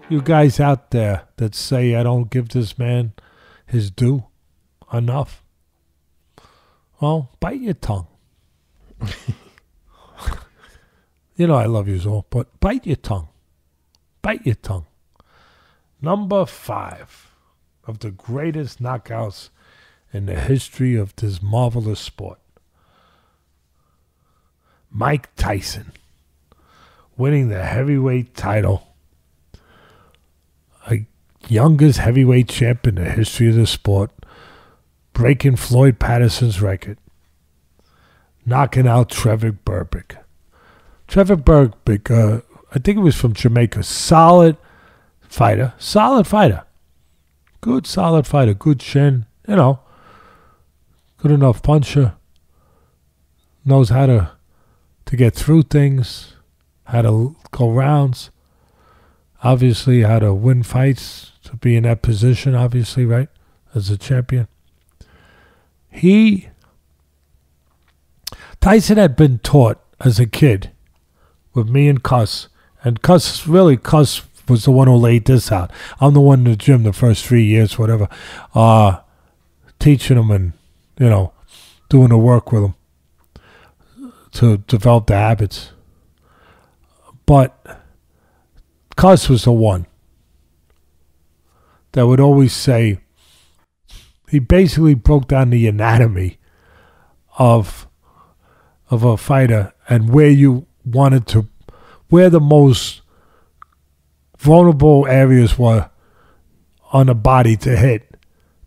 You guys out there that say I don't give this man his due enough, well, bite your tongue. You know I love you all, but bite your tongue. Bite your tongue. Number 5 of the greatest knockouts in the history of this marvelous sport. Mike Tyson winning the heavyweight title. A youngest heavyweight champ in the history of the sport. Breaking Floyd Patterson's record. Knocking out Trevor Berbick. Trevor Berbick, I think it was from Jamaica. Solid fighter. Good solid fighter. Good chin. You know. Good enough puncher. Knows how to get through things. How to go rounds. Obviously how to win fights. To be in that position, obviously, right? As a champion. Tyson had been taught as a kid with me and Cuss. And Cuss was the one who laid this out. I'm the one in the gym the first 3 years, whatever, teaching him and, you know, doing the work with him to develop the habits. But Cuss was the one that would always say, he basically broke down the anatomy of a fighter and where the most vulnerable areas were on the body to hit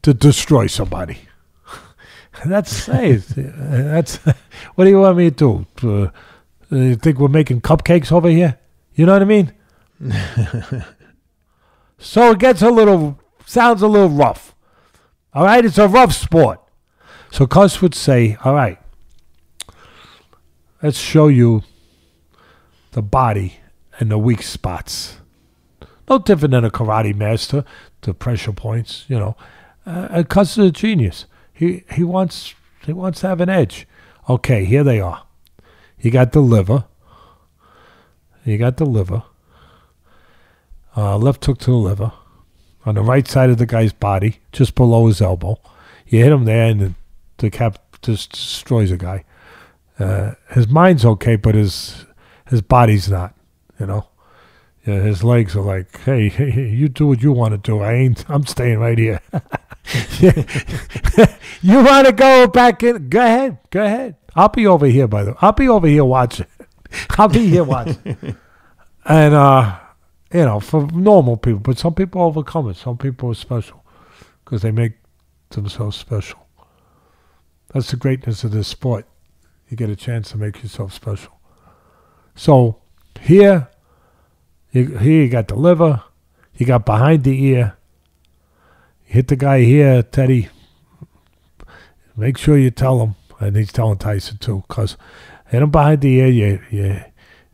to destroy somebody. That's what do you want me to do? You think we're making cupcakes over here? You know what I mean? So it sounds a little rough. All right, it's a rough sport. So Cuss would say, all right, let's show you the body and the weak spots. No different than a karate master, the pressure points, you know. Cuss is a genius. He wants to have an edge. Okay, here they are. You got the liver. Left hook to the liver. On the right side of the guy's body, just below his elbow. You hit him there and the cap just destroys a guy. His mind's okay, but his body's not, you know. Yeah, his legs are like, hey, you do what you want to do. I'm staying right here. You want to go back in? Go ahead. I'll be over here, by the way. I'll be over here watching. And, you know, for normal people. But some people overcome it. Some people are special because they make themselves special. That's the greatness of this sport. You get a chance to make yourself special. So here you got the liver. You got behind the ear. You hit the guy here, Teddy. Make sure you tell him. And he's telling Tyson too. Because hit him behind the ear.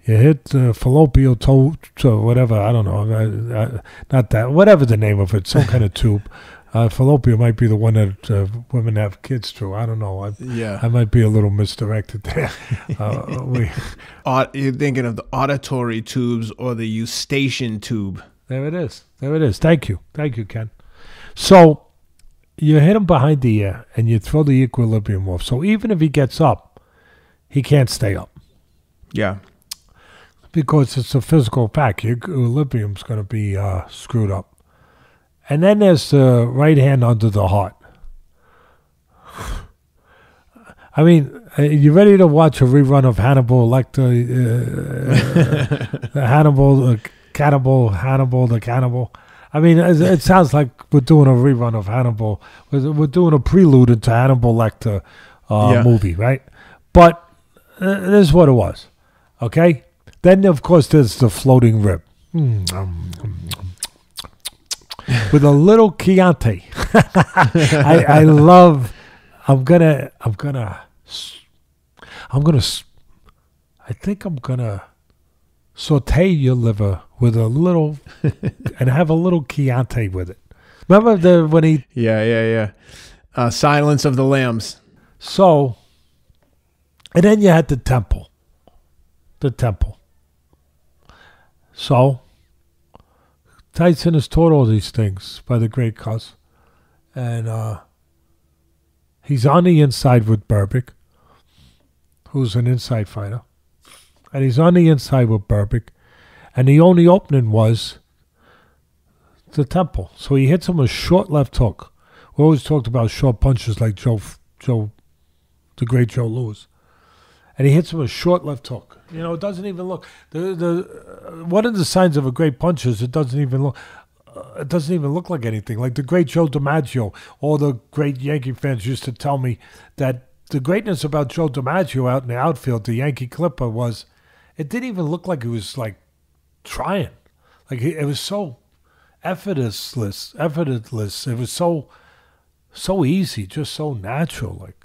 You hit fallopian tube, whatever, I don't know, not that, whatever the name of it, some kind of tube. Fallopian might be the one that women have kids through. I don't know. I might be a little misdirected there. You're thinking of the auditory tubes or the eustachian tube. There it is. Thank you, Ken. So you hit him behind the ear and you throw the equilibrium off. So even if he gets up, he can't stay up. Yeah. Because it's a physical fact. Your equilibrium's going to be screwed up. And then there's the right hand under the heart. I mean, you ready to watch a rerun of Hannibal Lecter? Hannibal the Cannibal? I mean, it sounds like we're doing a rerun of Hannibal. We're doing a prelude into Hannibal Lecter movie, right? But this is what it was, okay? Then, of course, there's the floating rib. With a little Chianti. I think I'm gonna saute your liver with a little, and have a little Chianti with it. Remember when he... Yeah. Silence of the Lambs. So, and then you had the temple. So, Tyson is taught all these things by the great Cus. And he's on the inside with Berbick, who's an inside fighter. And he's on the inside with Berbick. And the only opening was the temple. So he hits him a short left hook. We always talked about short punches like the great Joe Louis. And he hits him a short left hook. You know, it doesn't even look. One of the signs of a great puncher is it doesn't even look. It doesn't even look like anything. Like the great Joe DiMaggio, all the great Yankee fans used to tell me that the greatness about Joe DiMaggio out in the outfield, the Yankee Clipper, was it didn't even look like he was like trying. Like it was so effortless. It was so easy, just so natural. Like,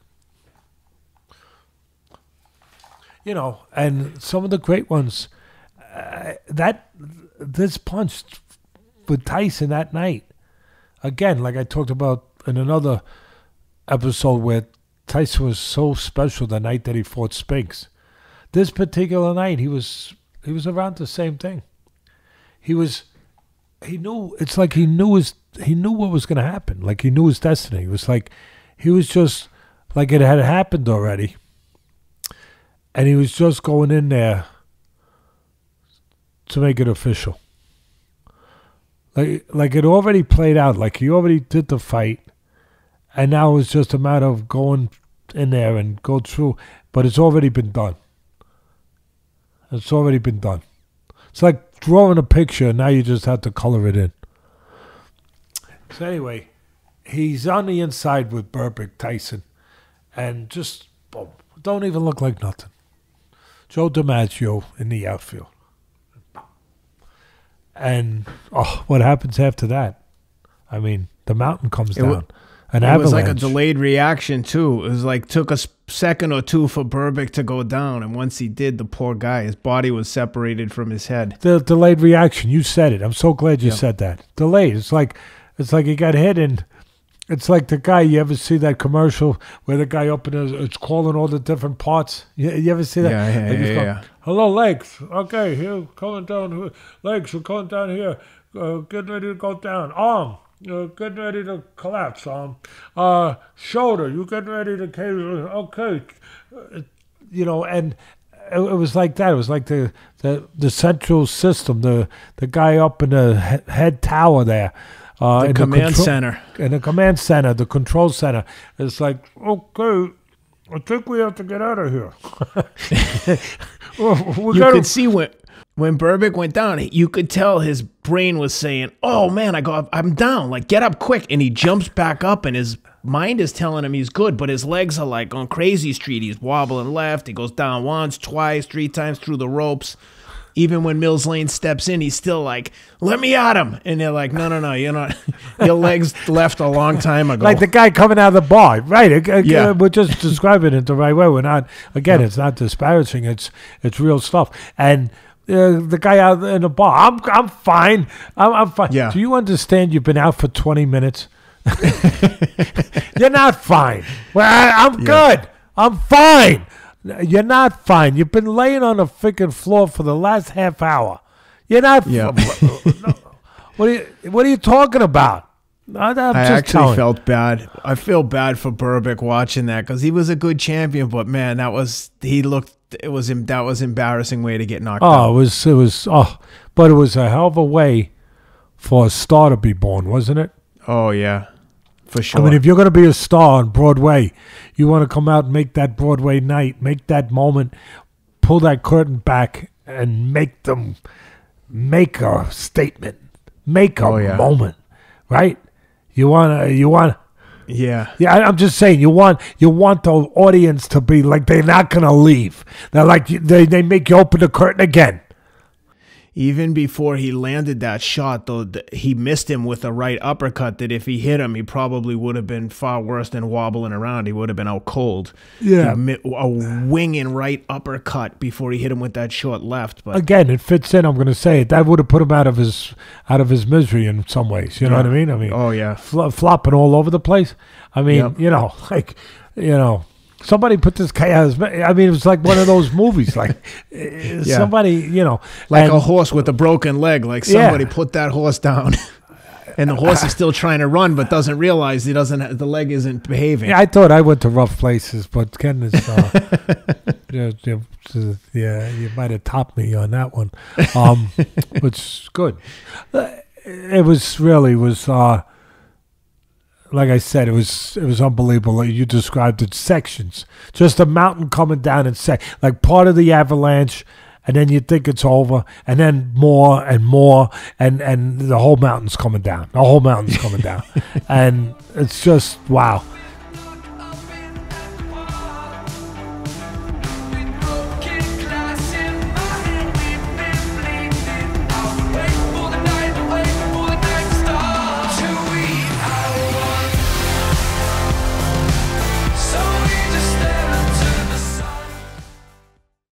you know, and some of the great ones, this punch with Tyson that night, again, like I talked about in another episode where Tyson was so special the night that he fought Spinks. This particular night, he was around the same thing. He knew what was going to happen. Like he knew his destiny. It was like he was just like it had happened already. And he was just going in there to make it official. Like it already played out. Like he already did the fight. And now it's just a matter of going in there and go through. But it's already been done. It's already been done. It's like drawing a picture and now you just have to color it in. So anyway, he's on the inside with Berbick, Tyson. And just boom, don't even look like nothing. Joe DiMaggio in the outfield. And what happens after that? I mean, the mountain comes down. An avalanche. It was like a delayed reaction, too. It was like took a second or two for Berbick to go down. And once he did, the poor guy, his body was separated from his head. The delayed reaction. You said it. I'm so glad you said that. Delayed. It's like he got hit and it's like the guy, you ever see that commercial where the guy up in it's calling all the different parts? You ever see that? Yeah. Hello, legs. Okay, here, coming down here. Legs, we're coming down here. Getting ready to go down. Arm, you're getting ready to collapse. Shoulder, you're getting ready to cave. Okay. You know, and it was like that. It was like the central system, the guy up in the head tower there. The command center. In the command center, the control center. It's like, okay, I think we have to get out of here. Could see when Berbick went down, you could tell his brain was saying, oh, man, I'm down. Like, get up quick. And he jumps back up, and his mind is telling him he's good, but his legs are like on crazy street. He's wobbling left. He goes down once, twice, 3 times through the ropes. Even when Mills Lane steps in, he's still like, let me at him. And they're like, no, you're not. Your legs left a long time ago. Like the guy coming out of the bar. Right. We're just describing it the right way. We're not, again, it's not disparaging. It's real stuff. And the guy out in the bar, I'm fine. I'm fine. Yeah. Do you understand you've been out for 20 minutes? You're not fine. Well, I'm good. I'm fine. You're not fine. You've been laying on the freaking floor for the last half hour. You're not. Yeah. What are you talking about? I actually felt bad. I feel bad for Berbick watching that because he was a good champion, but man, that was embarrassing way to get knocked out. But it was a hell of a way for a star to be born, wasn't it? Oh yeah. For sure. I mean, if you're going to be a star on Broadway, you want to come out and make that Broadway night, make that moment, pull that curtain back, and make a statement, make a moment, right? You want. Yeah. Yeah, I'm just saying, you want the audience to be like they're not going to leave. They're like, they make you open the curtain again. Even before he landed that shot, though, he missed him with a right uppercut that if he hit him, he probably would have been far worse than wobbling around. He would have been out cold. Yeah. A winging right uppercut before he hit him with that short left. But again, it fits in. I'm going to say it. That would have put him out of his misery in some ways. You know what I mean? Oh, yeah. Flopping all over the place. I mean, somebody put this guy out. I mean, it was like one of those movies, like somebody, you know, like a horse with a broken leg. Like somebody put that horse down. And the horse is still trying to run, but doesn't realize the leg isn't behaving. Yeah, I thought I went to rough places, but Ken is, you might have topped me on that one, which is good. It was like I said, it was unbelievable. You described it sections, just a mountain coming down in like part of the avalanche. And then you think it's over, and then more and more, and the whole mountain's coming down. The whole mountain's coming down. And it's just, wow.